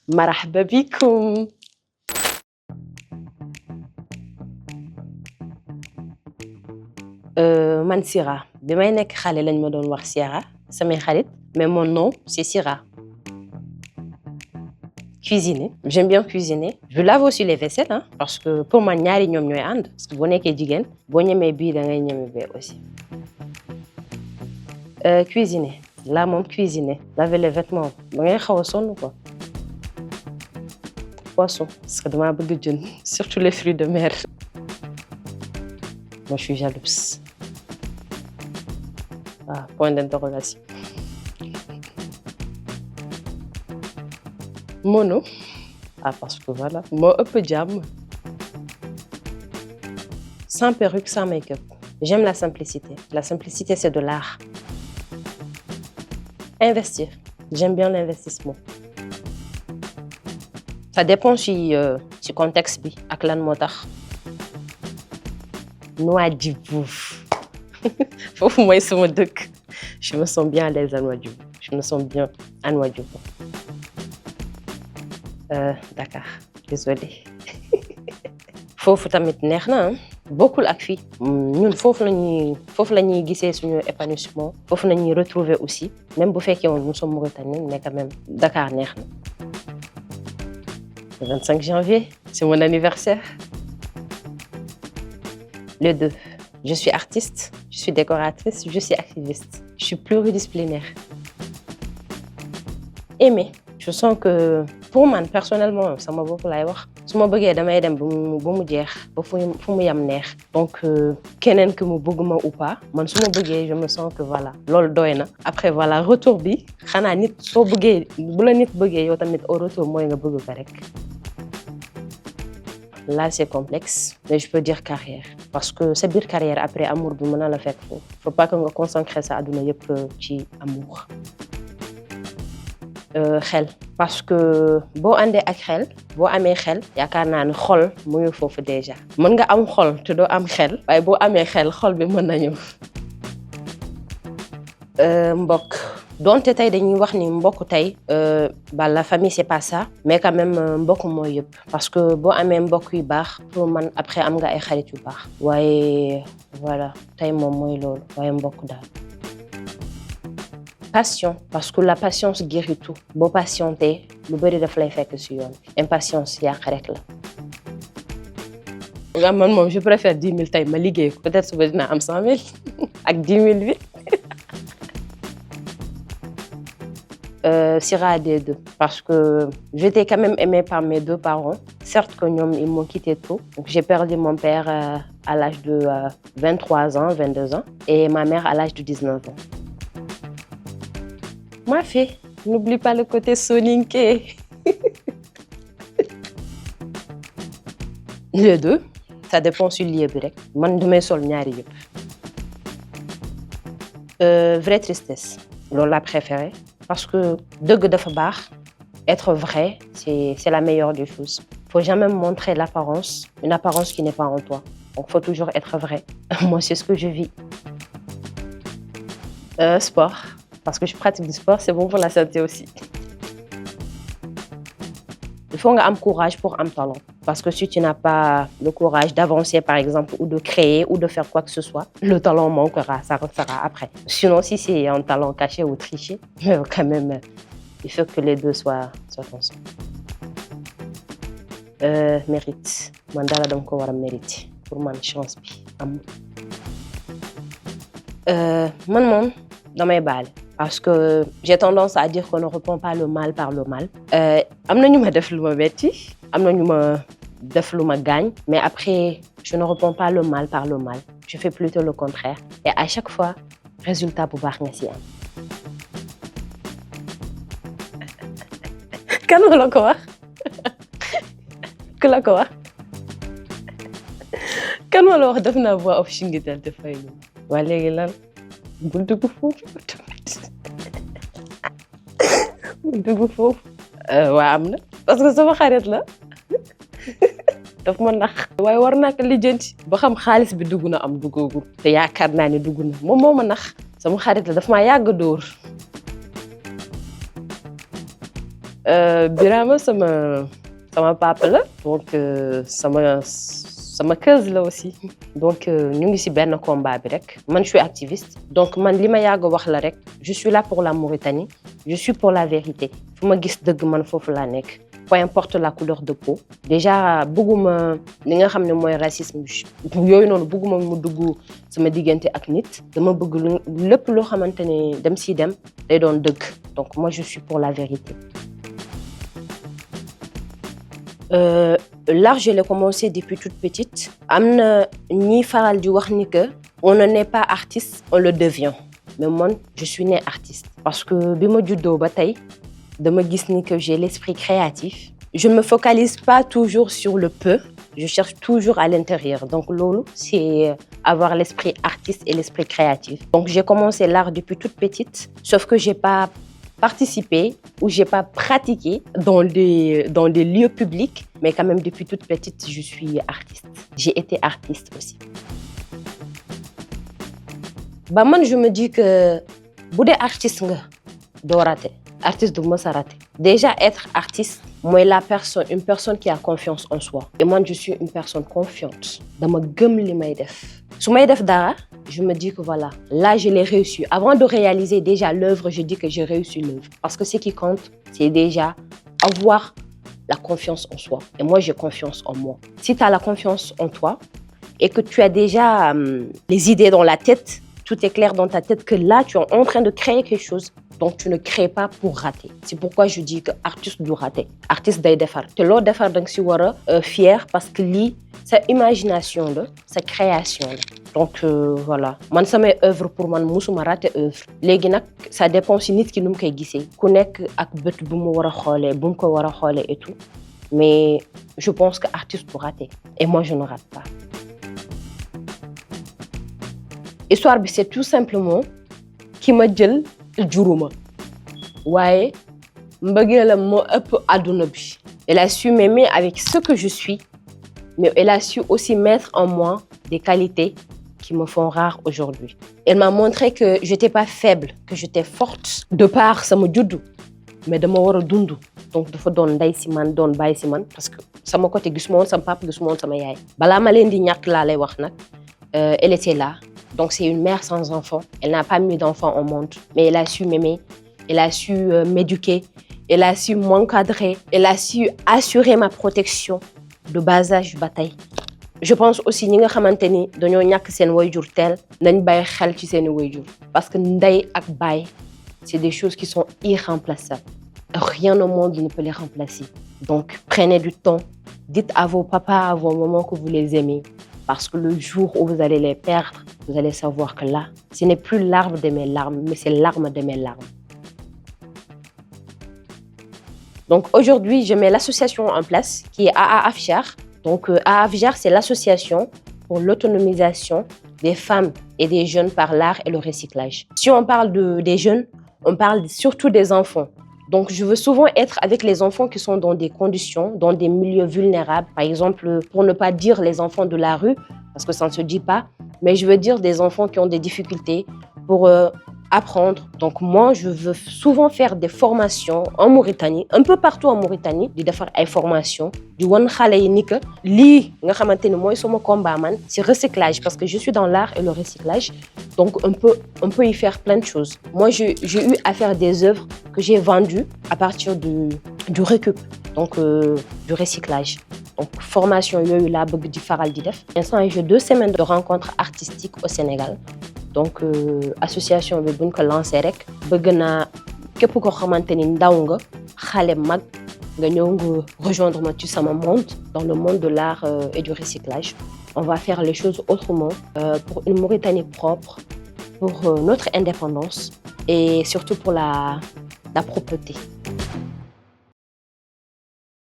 مرحبا بكم. Man Sira bi may nekk xale lañ ma doon wax Sira samay xarit mais mon nom c'est Sira. Cuisiner, j'aime bien cuisiner. Je lave aussi les vaisselles hein, parce que pour man ñaari ñoom ñooy ànd parce que boo nekkee jigéen boo ñemee bii da ngay ñeme bee aussi. Cuisiner là moom cuisiner laver les vêtements da ngay xaw a sonn quoi. Poisson parce que damaa bëgg jën surtout les fruits de mer. Moi je suis jalouse. Ah, point d'interrogation. Mono. Ah, parce que voilà, moi, un peu jam. Sans perruque, sans make-up. J'aime la simplicité. La simplicité, c'est de l'art. Investir. J'aime bien l'investissement. Ça dépend si contexte bi ak lan moo tax. Nouadhibou. Foofu mooy sama dëkk. Je me sens bien à l'aise à Nouadhibou. Je me sens bien à Nouadhibou. Dakar, désolée. Foofu tamit neex na bokkul ak fii ñun foofu la ñuy gisee suñu épanouissement foofu la ñuy retrouver aussi même bu fekkee woon nous sommes Mauritaniens mais quand même Dakar neex na. Le 25 janvier, c'est mon anniversaire. Les deux. Je suis artiste, je suis décoratrice, je suis activiste. Je suis pluridisciplinaire. Aimer. Je sens que pour moi, personnellement, ça m'a beaucoup laay wax. su ma bëggee damay dem ba mu jeex ba fu mu yam neex. Donc keneen que mu bëgg ma ou pas man su ma bëggee je me sens que voilà loolu doy na. Après voilà retour bi xanaa nit soo bëggee bu la nit bëggee yow tamit au retour mooy nga bëgg ko rek. Là c'est complexe mais je peux dire carrière parce que sa biir carrière après amour bi mën na la fekk foofu. Faut pas que nga concentrer sa àdduna yëpp ci amour. Xel parce que boo àndee ak xel boo amee xel yaakaar naa ne xol mu ngi foofu déjà mën nga am xol te doo am xel waaye boo amee xel xol bi mën na ñëw. Mbokk donte tey dañuy wax ni mbokk tey la famille c'est pas ça mais quand même mbokk mooy yëpp parce que boo amee mbokk yu baax pour man après am nga ay xarit yu baax waaye voilà tey moom mooy loolu waaye mbokk daal. Passion parce que la patience guérit tout boo patienté lu bari daf lay fekk ci yoon impatience yàq rek la. nga man moom je préfère 10 000 tey ma liggéey ko peut-être suba dina am 100 000 ak 10 000 bi. Sira des deux parce que j'étais quand même aimée par mes deux parents. Certes que ñoom ils m'ont quitté tôt donc j'ai perdu mon père à l'âge de 23 ans 22 ans et ma mère à l'âge de 19 ans. Ma fille, n'oublie pas le côté soninké. Les deux, ça dépend sur lieu bi rek. Man dumay sol ñaari yëpp. Vraie tristesse. Loolu la préférée parce que dëgg dafa baax. Être vrai, c'est la meilleure des choses. Faut jamais montrer l'apparence, une apparence qui n'est pas en toi. Donc faut toujours être vrai. Moi c'est ce que je vis. Sport. Parce que je pratique du sport, c'est bon pour la santé aussi. Il faut avoir courage pour avoir talent. Parce que si tu n'as pas le courage d'avancer, par exemple, ou de créer, ou de faire quoi que ce soit, le talent manquera, ça reviendra après. Sinon, si c'est un talent caché ou triché, quand même, il faut que les deux soient ensemble. Mérite. Mandala donc on va mériter. Pour moi, chance bi am. Man dans mes balles. Parce que j'ai tendance à dire qu'on ne répond pas le mal par le mal. Am na ñu ma def lu ma metti, am na ñu ma def lu ma gaañ, mais après je ne réponds pas le mal par le mal. Je fais plutôt le contraire. Et à chaque fois, résultat bu baax nga ci am. Kan moo la ko wax? Ku la ko wax? Kan moo la wax def naa voix off Chinguitel te fay lu. Waa léegi lan? Bul dugg foofu. Dugg foofu waa am na parce que sama xarit la daf ma nax waaye war naa ko lijjanti ba xam xaalis bi dugg na am duggagul te yaakaar naa ne dugg na moom moo ma nax sama xarit la daf maa yàgg dóor Birama sama papa la donc sama cause là aussi donc ñu ngi ci benn combat bi rek man je suis activiste donc man li ma yàgg wax la rek je suis là pour la Mauritanie je suis pour la vérité fu ma gis dëgg man foofu laa nekk peu importe la couleur de peau déjà bëgguma li nga xam ne mooy racisme yooyu noonu bëgguma mu dugg sama diggante ak nit dama bëgg lépp loo xamante ne dem ci dem day doon dëgg donc moi je suis pour la vérité. L'art, je l'ai commencé depuis toute petite. Amna ñi faral di wax ni que on ne naît pas artiste, on le devient. Mais moi, je suis née artiste parce que bima juddoo ba tay dama gis ni que j'ai l'esprit créatif. Je ne me focalise pas toujours sur le peu, je cherche toujours à l'intérieur. Donc lolo, c'est avoir l'esprit artiste et l'esprit créatif. Donc j'ai commencé l'art depuis toute petite, sauf que j'ai pas participé ou j'ai pas pratiqué dans des lieux publics, mais quand même depuis toute petite, je suis artiste. J'ai été artiste aussi. Bah moi, je me dis que si tu es artiste, tu dois rater. Artiste, tu dois rater. Déjà, être artiste, moi, une personne qui a confiance en soi. Et moi, je suis une personne confiante. Dans ma gueule, li may def. Si je def dara, je me dis que voilà, là, je l'ai réussi. Avant de réaliser déjà l'œuvre, je dis que j'ai réussi l'œuvre. Parce que ce qui compte, c'est déjà avoir la confiance en soi. Et moi, j'ai confiance en moi. Si tu as la confiance en toi et que tu as déjà les idées dans la tête, tout est clair dans ta tête que là, tu es en train de créer quelque chose. Donc, tu ne crées pas pour rater. C'est pourquoi je dis que artiste doit rater. Artiste doit defar. Tu dois defar donc si wara fier parce que li sa imagination là, sa création là. Donc voilà. Man sama œuvre pour man musuma rater œuvre. Légui nak ça dépend si nit ki num koy gissé. Ku nek ak beut bu mu wara xolé, bu mu ko wara xolé et tout. Mais je pense que artiste doit rater. Et moi je ne rate pas. Histoire bi c'est tout simplement ki ma jël juruma waaye mbëggeelam moo ëpp àdduna bi. Elle a su m'aimer avec ce que je suis, mais elle a su aussi mettre en moi des qualités qui me font rare aujourd'hui. Elle m'a montré que j'étais pas faible, que j'étais forte de par sama juddu, mais dama war a dund. Donc dafa doon ndey si man doon bàyyi si man parce que sama côté gisuma woon sama papa gisuma woon sama yaay. Balaa ma leen di ñàkk laa lay wax nag elle était là. Donc c'est une mère sans enfant. Elle n'a pas mis d'enfant au monde, mais elle a su m'aimer, elle a su m'éduquer, elle a su m'encadrer, elle a su assurer ma protection de bas âge bataille. Je pense aussi ñi nga xamanteni dañoo ñàkk seen wayjur tel nañ bàyyi xel ci seen wayjur parce que ndey ak baay c'est des choses qui sont irremplaçables. Rien au monde ne peut les remplacer. Donc prenez du temps, dites à vos papas, à vos mamans que vous les aimez. Parce que le jour où vous allez les perdre, vous allez savoir que là, ce n'est plus l'arbre de mes larmes, mais c'est l'arme de mes larmes. Donc aujourd'hui, je mets l'association en place qui est AA Afjar. Donc AA Afjar, c'est l'association pour l'autonomisation des femmes et des jeunes par l'art et le recyclage. Si on parle des jeunes, on parle surtout des enfants. Donc, je veux souvent être avec les enfants qui sont dans des conditions, dans des milieux vulnérables. Par exemple, pour ne pas dire les enfants de la rue, parce que ça ne se dit pas, mais je veux dire des enfants qui ont des difficultés pour apprendre. Donc moi, je veux souvent faire des formations en Mauritanie, un peu partout en Mauritanie, de faire des formations, du wan xalé yi ni que li nga xamanteni moy sama combat man, c'est recyclage parce que je suis dans l'art et le recyclage. Donc on peut y faire plein de choses. Moi j'ai eu à faire des œuvres que j'ai vendues à partir du récup, donc du recyclage. Donc formation yoyu la bëgg di faral di def. Instant j'ai 2 semaines de rencontres artistiques au Sénégal. Donc association bi buñ ko lancer rek bëgg na képp ko xamanteni ndaw nga xalé mag nga ñëw nga rejoindre ma ci sama monde dans le monde de l'art et du recyclage. On va faire les choses autrement pour une Mauritanie propre, pour notre indépendance et surtout pour la propreté.